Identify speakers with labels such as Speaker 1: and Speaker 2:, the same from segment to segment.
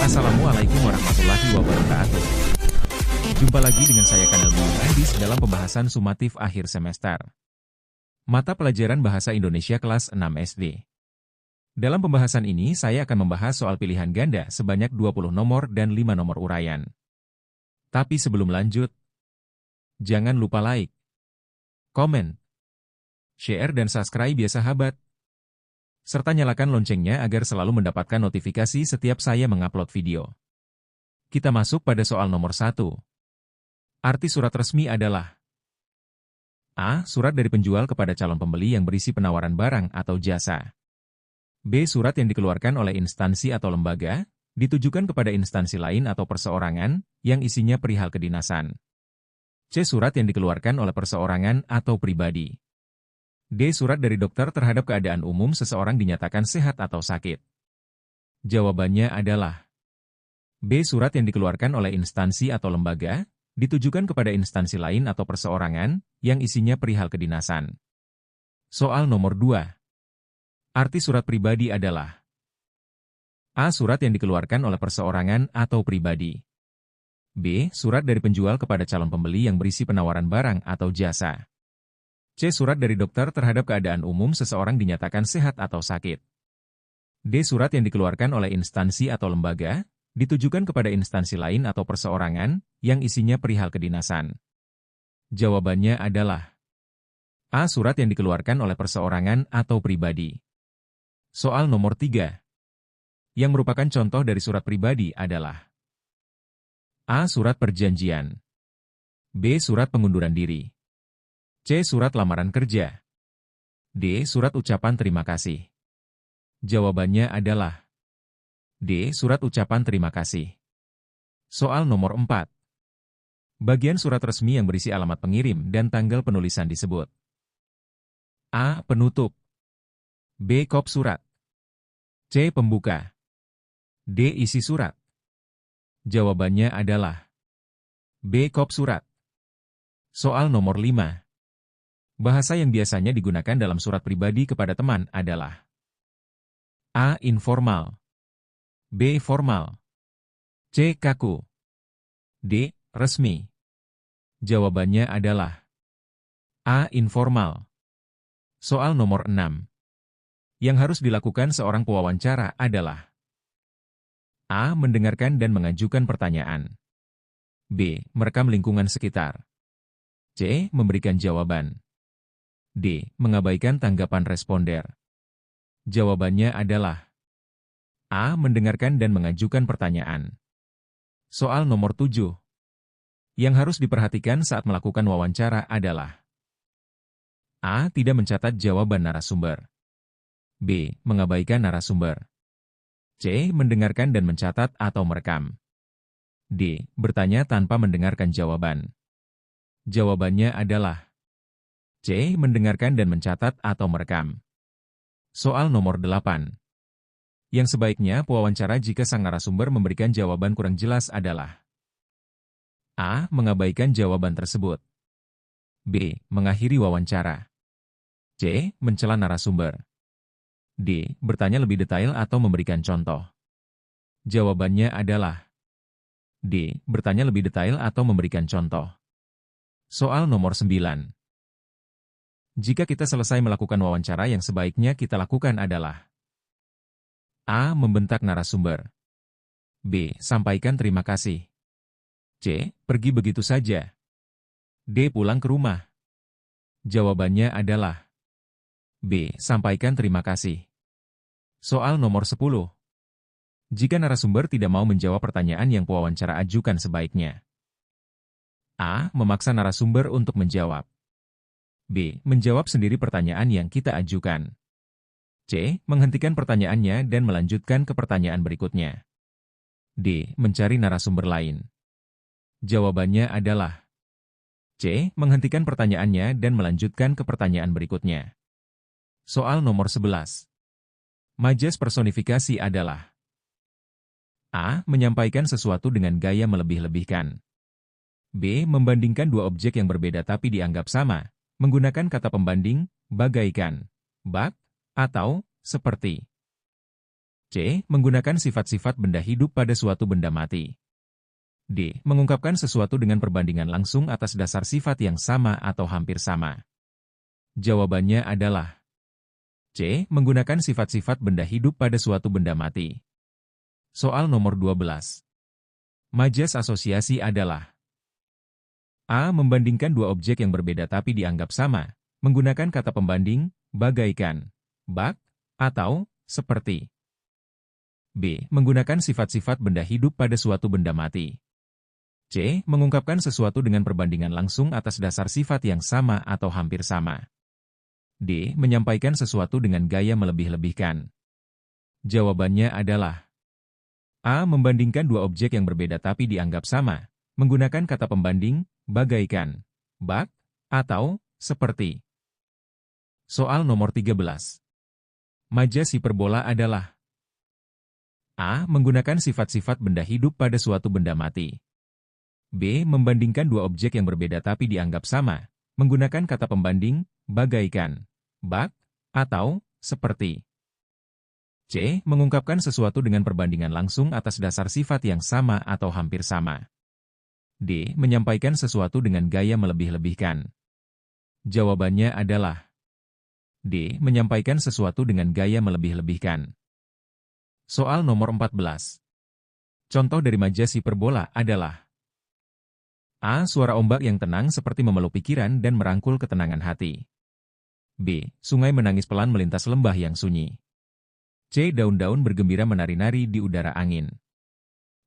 Speaker 1: Assalamualaikum warahmatullahi wabarakatuh. Jumpa lagi dengan saya Kanal Bung Andis dalam pembahasan sumatif akhir semester. Mata pelajaran Bahasa Indonesia kelas 6 SD. Dalam pembahasan ini saya akan membahas soal pilihan ganda sebanyak 20 nomor dan 5 nomor uraian. Tapi sebelum lanjut, jangan lupa like, komen, share dan subscribe ya sahabat. Serta nyalakan loncengnya agar selalu mendapatkan notifikasi setiap saya mengupload video. Kita masuk pada soal nomor 1. Arti surat resmi adalah A. Surat dari penjual kepada calon pembeli yang berisi penawaran barang atau jasa. B. Surat yang dikeluarkan oleh instansi atau lembaga, ditujukan kepada instansi lain atau perseorangan, yang isinya perihal kedinasan. C. Surat yang dikeluarkan oleh perseorangan atau pribadi. D. Surat dari dokter terhadap keadaan umum seseorang dinyatakan sehat atau sakit. Jawabannya adalah B. Surat yang dikeluarkan oleh instansi atau lembaga, ditujukan kepada instansi lain atau perseorangan, yang isinya perihal kedinasan. Soal nomor 2. Arti surat pribadi adalah A. Surat yang dikeluarkan oleh perseorangan atau pribadi. B. Surat dari penjual kepada calon pembeli yang berisi penawaran barang atau jasa. C. Surat dari dokter terhadap keadaan umum seseorang dinyatakan sehat atau sakit. D. Surat yang dikeluarkan oleh instansi atau lembaga, ditujukan kepada instansi lain atau perseorangan, yang isinya perihal kedinasan. Jawabannya adalah A. Surat yang dikeluarkan oleh perseorangan atau pribadi. Soal nomor 3. Yang merupakan contoh dari surat pribadi adalah A. Surat perjanjian. B. Surat pengunduran diri. C. Surat lamaran kerja. D. Surat ucapan terima kasih. Jawabannya adalah D. Surat ucapan terima kasih. Soal nomor 4. Bagian surat resmi yang berisi alamat pengirim dan tanggal penulisan disebut A. Penutup. B. Kop surat. C. Pembuka. D. Isi surat. Jawabannya adalah B. Kop surat. Soal nomor 5. Bahasa yang biasanya digunakan dalam surat pribadi kepada teman adalah A. Informal. B. Formal. C. Kaku. D. Resmi. Jawabannya adalah A. Informal. Soal nomor 6. Yang harus dilakukan seorang pewawancara adalah A. Mendengarkan dan mengajukan pertanyaan. B. Merekam lingkungan sekitar. C. Memberikan jawaban. D. Mengabaikan tanggapan responder. Jawabannya adalah A. Mendengarkan dan mengajukan pertanyaan. Soal nomor 7. Yang harus diperhatikan saat melakukan wawancara adalah A. Tidak mencatat jawaban narasumber. B. Mengabaikan narasumber. C. Mendengarkan dan mencatat atau merekam. D. Bertanya tanpa mendengarkan jawaban. Jawabannya adalah C. Mendengarkan dan mencatat atau merekam. Soal nomor 8. Yang sebaiknya pewawancara jika sang narasumber memberikan jawaban kurang jelas adalah A. Mengabaikan jawaban tersebut. B. Mengakhiri wawancara. C. Mencela narasumber. D. Bertanya lebih detail atau memberikan contoh. Jawabannya adalah D. Bertanya lebih detail atau memberikan contoh. Soal nomor 9. Jika kita selesai melakukan wawancara, yang sebaiknya kita lakukan adalah A. Membentak narasumber. B. Sampaikan terima kasih. C. Pergi begitu saja. D. Pulang ke rumah. Jawabannya adalah B. Sampaikan terima kasih. Soal nomor 10. Jika narasumber tidak mau menjawab pertanyaan yang pewawancara ajukan, sebaiknya A. Memaksa narasumber untuk menjawab. B. Menjawab sendiri pertanyaan yang kita ajukan. C. Menghentikan pertanyaannya dan melanjutkan ke pertanyaan berikutnya. D. Mencari narasumber lain. Jawabannya adalah C. Menghentikan pertanyaannya dan melanjutkan ke pertanyaan berikutnya. Soal nomor 11. Majas personifikasi adalah A. Menyampaikan sesuatu dengan gaya melebih-lebihkan. B. Membandingkan dua objek yang berbeda tapi dianggap sama, menggunakan kata pembanding, bagaikan, bak, atau seperti. C. Menggunakan sifat-sifat benda hidup pada suatu benda mati. D. Mengungkapkan sesuatu dengan perbandingan langsung atas dasar sifat yang sama atau hampir sama. Jawabannya adalah C. Menggunakan sifat-sifat benda hidup pada suatu benda mati. Soal nomor 12. Majas asosiasi adalah A. Membandingkan dua objek yang berbeda tapi dianggap sama, menggunakan kata pembanding, bagaikan, bak, atau seperti. B. Menggunakan sifat-sifat benda hidup pada suatu benda mati. C. Mengungkapkan sesuatu dengan perbandingan langsung atas dasar sifat yang sama atau hampir sama. D. Menyampaikan sesuatu dengan gaya melebih-lebihkan. Jawabannya adalah A. Membandingkan dua objek yang berbeda tapi dianggap sama, menggunakan kata pembanding, bagaikan, bak, atau seperti. Soal nomor 13. Majas hiperbola adalah A. Menggunakan sifat-sifat benda hidup pada suatu benda mati. B. Membandingkan dua objek yang berbeda tapi dianggap sama, menggunakan kata pembanding, bagaikan, bak, atau seperti. C. Mengungkapkan sesuatu dengan perbandingan langsung atas dasar sifat yang sama atau hampir sama. D. Menyampaikan sesuatu dengan gaya melebih-lebihkan. Jawabannya adalah D. Menyampaikan sesuatu dengan gaya melebih-lebihkan. Soal nomor 14. Contoh dari majas hiperbola adalah A. Suara ombak yang tenang seperti memeluk pikiran dan merangkul ketenangan hati. B. Sungai menangis pelan melintas lembah yang sunyi. C. Daun-daun bergembira menari-nari di udara angin.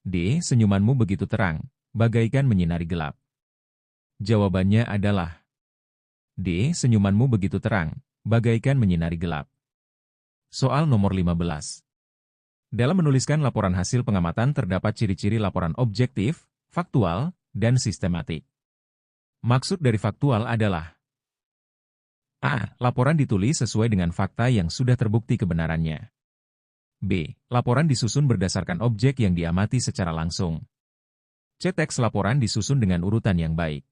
Speaker 1: D. Senyumanmu begitu terang, bagaikan menyinari gelap. Jawabannya adalah D. Senyumanmu begitu terang, bagaikan menyinari gelap. Soal nomor 15. Dalam menuliskan laporan hasil pengamatan terdapat ciri-ciri laporan objektif, faktual, dan sistematik. Maksud dari faktual adalah A. Laporan ditulis sesuai dengan fakta yang sudah terbukti kebenarannya. B. Laporan disusun berdasarkan objek yang diamati secara langsung. C. Teks laporan disusun dengan urutan yang baik.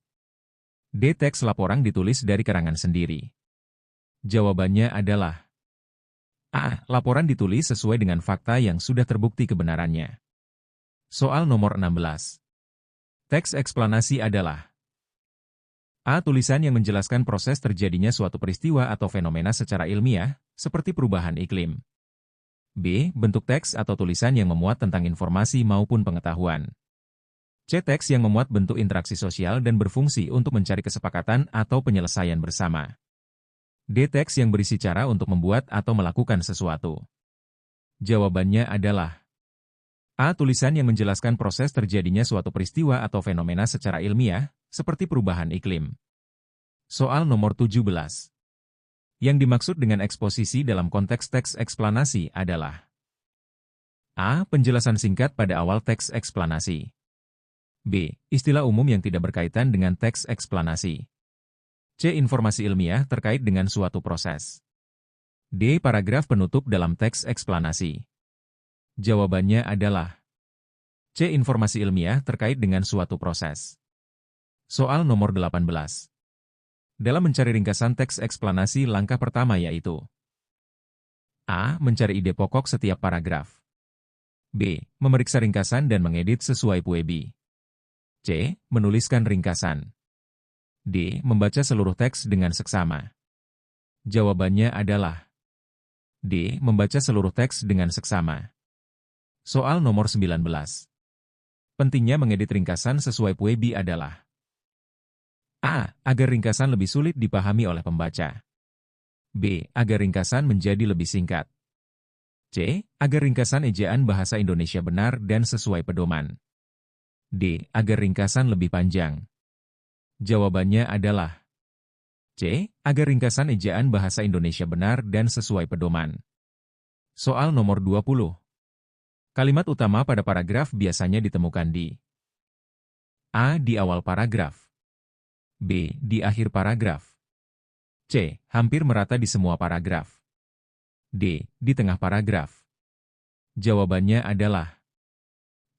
Speaker 1: D. Teks laporan ditulis dari karangan sendiri. Jawabannya adalah A. Laporan ditulis sesuai dengan fakta yang sudah terbukti kebenarannya. Soal nomor 16. Teks eksplanasi adalah A. Tulisan yang menjelaskan proses terjadinya suatu peristiwa atau fenomena secara ilmiah, seperti perubahan iklim. B. Bentuk teks atau tulisan yang memuat tentang informasi maupun pengetahuan. C. Teks yang memuat bentuk interaksi sosial dan berfungsi untuk mencari kesepakatan atau penyelesaian bersama. D. Teks yang berisi cara untuk membuat atau melakukan sesuatu. Jawabannya adalah A. Tulisan yang menjelaskan proses terjadinya suatu peristiwa atau fenomena secara ilmiah, seperti perubahan iklim. Soal nomor 17. Yang dimaksud dengan eksposisi dalam konteks teks eksplanasi adalah A. Penjelasan singkat pada awal teks eksplanasi. B. Istilah umum yang tidak berkaitan dengan teks eksplanasi. C. Informasi ilmiah terkait dengan suatu proses. D. Paragraf penutup dalam teks eksplanasi. Jawabannya adalah C. Informasi ilmiah terkait dengan suatu proses. Soal nomor 18. Dalam mencari ringkasan teks eksplanasi, langkah pertama yaitu A. Mencari ide pokok setiap paragraf. B. Memeriksa ringkasan dan mengedit sesuai puebi. C. Menuliskan ringkasan. D. Membaca seluruh teks dengan seksama. Jawabannya adalah D. Membaca seluruh teks dengan seksama. Soal nomor 19. Pentingnya mengedit ringkasan sesuai puebi adalah A. Agar ringkasan lebih sulit dipahami oleh pembaca. B. Agar ringkasan menjadi lebih singkat. C. Agar ringkasan ejaan bahasa Indonesia benar dan sesuai pedoman. D. Agar ringkasan lebih panjang. Jawabannya adalah C. Agar ringkasan ejaan bahasa Indonesia benar dan sesuai pedoman. Soal nomor 20. Kalimat utama pada paragraf biasanya ditemukan di A. Di awal paragraf. B. Di akhir paragraf. C. Hampir merata di semua paragraf. D. Di tengah paragraf. Jawabannya adalah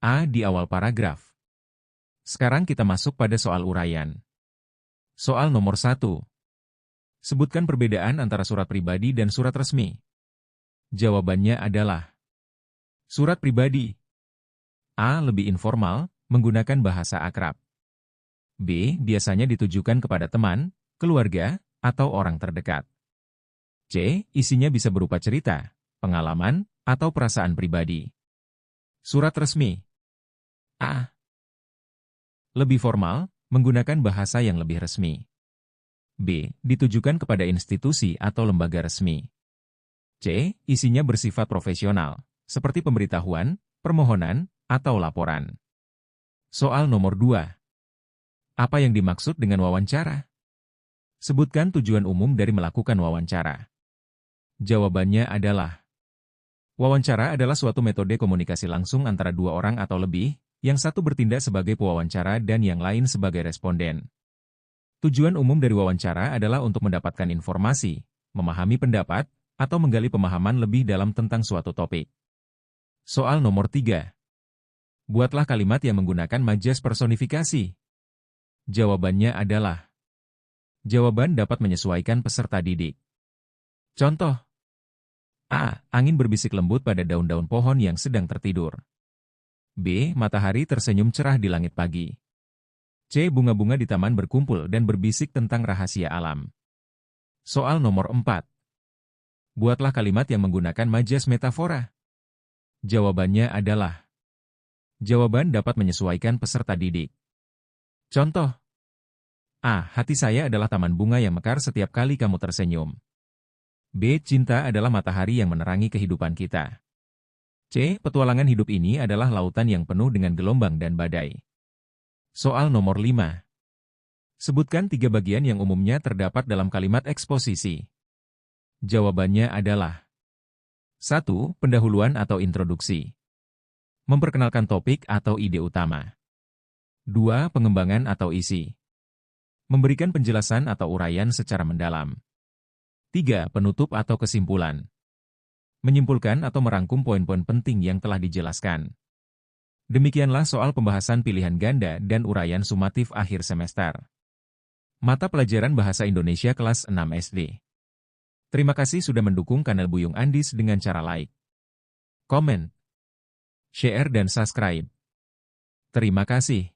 Speaker 1: A. Di awal paragraf. Sekarang kita masuk pada soal uraian. Soal nomor 1. Sebutkan perbedaan antara surat pribadi dan surat resmi. Jawabannya adalah Surat pribadi. A. Lebih informal, menggunakan bahasa akrab. B. Biasanya ditujukan kepada teman, keluarga, atau orang terdekat. C. Isinya bisa berupa cerita, pengalaman, atau perasaan pribadi. Surat resmi. A. Lebih formal, menggunakan bahasa yang lebih resmi. B. Ditujukan kepada institusi atau lembaga resmi. C. Isinya bersifat profesional, seperti pemberitahuan, permohonan, atau laporan. Soal nomor 2. Apa yang dimaksud dengan wawancara? Sebutkan tujuan umum dari melakukan wawancara. Jawabannya adalah: wawancara adalah suatu metode komunikasi langsung antara dua orang atau lebih, yang satu bertindak sebagai pewawancara dan yang lain sebagai responden. Tujuan umum dari wawancara adalah untuk mendapatkan informasi, memahami pendapat, atau menggali pemahaman lebih dalam tentang suatu topik. Soal nomor 3. Buatlah kalimat yang menggunakan majas personifikasi. Jawabannya adalah: jawaban dapat menyesuaikan peserta didik. Contoh: A. Angin berbisik lembut pada daun-daun pohon yang sedang tertidur. B. Matahari tersenyum cerah di langit pagi. C. Bunga-bunga di taman berkumpul dan berbisik tentang rahasia alam. Soal nomor 4. Buatlah kalimat yang menggunakan majas metafora. Jawabannya adalah: jawaban dapat menyesuaikan peserta didik. Contoh: A. Hati saya adalah taman bunga yang mekar setiap kali kamu tersenyum. B. Cinta adalah matahari yang menerangi kehidupan kita. C. Petualangan hidup ini adalah lautan yang penuh dengan gelombang dan badai. Soal nomor 5. Sebutkan 3 bagian yang umumnya terdapat dalam kalimat eksposisi. Jawabannya adalah: 1. Pendahuluan atau introduksi. Memperkenalkan topik atau ide utama. 2. Pengembangan atau isi. Memberikan penjelasan atau uraian secara mendalam. 3. Penutup atau kesimpulan. Menyimpulkan atau merangkum poin-poin penting yang telah dijelaskan. Demikianlah soal pembahasan pilihan ganda dan uraian sumatif akhir semester. Mata pelajaran Bahasa Indonesia kelas 6 SD. Terima kasih sudah mendukung kanal Buyung Andis dengan cara like, komen, share dan subscribe. Terima kasih.